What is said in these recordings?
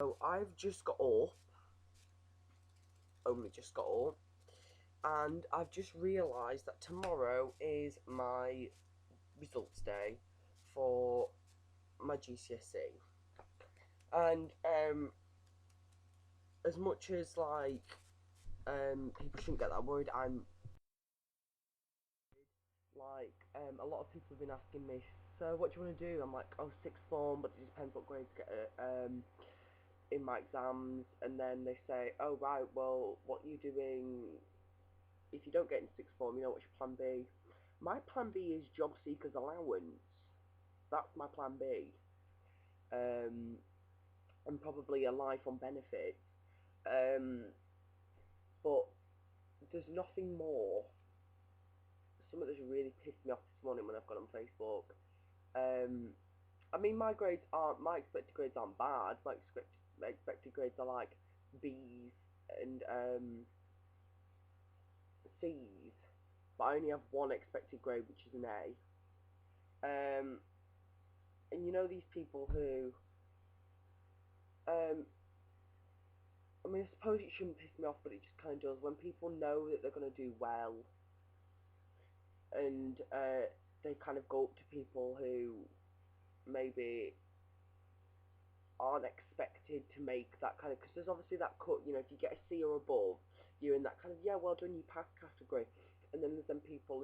So I've just got up, only just got up, and I've just realised that tomorrow is my results day for my GCSE. And as much as people shouldn't get that worried, I'm a lot of people have been asking me, so what do you want to do? I'm like, oh, sixth form, but it depends what grades get in my exams. And then they say, oh right, well, what are you doing if you don't get into sixth form? You know, what's your plan B? My plan B is Jobseekers Allowance. That's my plan B. And probably a life on benefits. But there's nothing more. Something that's really pissed me off this morning when I've got on Facebook. I mean, my expected grades aren't bad. My expected grades are like B's and C's, but I only have one expected grade, which is an A. And you know these people who, I mean, I suppose it shouldn't piss me off, but it just kind of does. When people know that they're going to do well, and they kind of go up to people who maybe aren't expected to make that kind of, because there's obviously that cut, you know, if you get a C or above, you're in that kind of, yeah, well done, you passed category. And then there's them people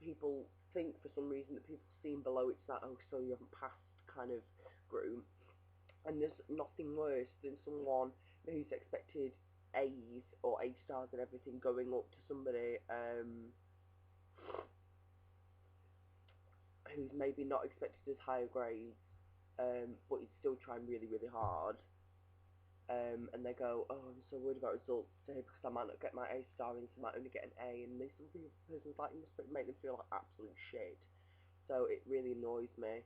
people think for some reason that people seem below it's that, oh, so you haven't passed kind of group. And there's nothing worse than someone who's expected A's or A stars and everything going up to somebody who's maybe not expected as higher grades, but is still trying really, really hard. And they go, oh, I'm so worried about results today because I might not get my A star and so I might only get an A, and this person's like, you must make them feel like absolute shit. So it really annoys me.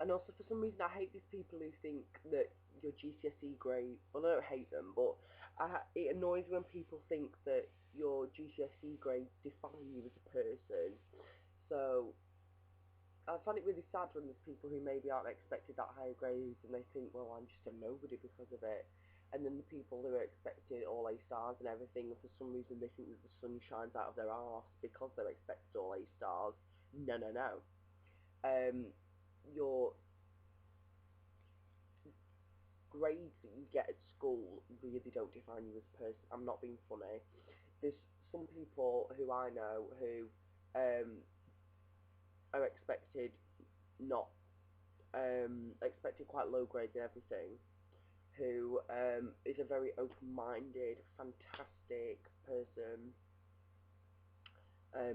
And also, for some reason, I hate these people who think that your GCSE grade, well, I don't hate them, but it annoys when people think that your GCSE grades define you as a person. So I find it really sad when there's people who maybe aren't expected that higher grades and they think, well, I'm just a nobody because of it. And then the people who are expected all A stars and everything, and for some reason they think that the sun shines out of their arse because they're expected all A stars. No, no, no. Your grades that you get at school really don't define you as a person. I'm not being funny. There's some people who I know who are not expected quite low grades and everything, who is a very open-minded, fantastic person,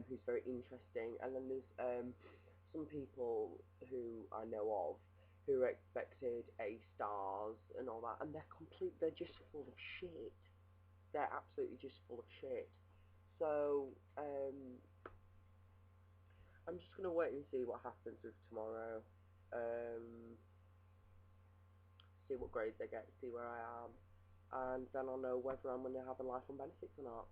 who's very interesting. And then there's some people who I know of who are expected A stars and all that, and they're just full of shit. They're absolutely just full of shit. So I'm just gonna wait and see what happens with tomorrow. See what grades I get, see where I am, and then I'll know whether I'm gonna have a life on benefits or not.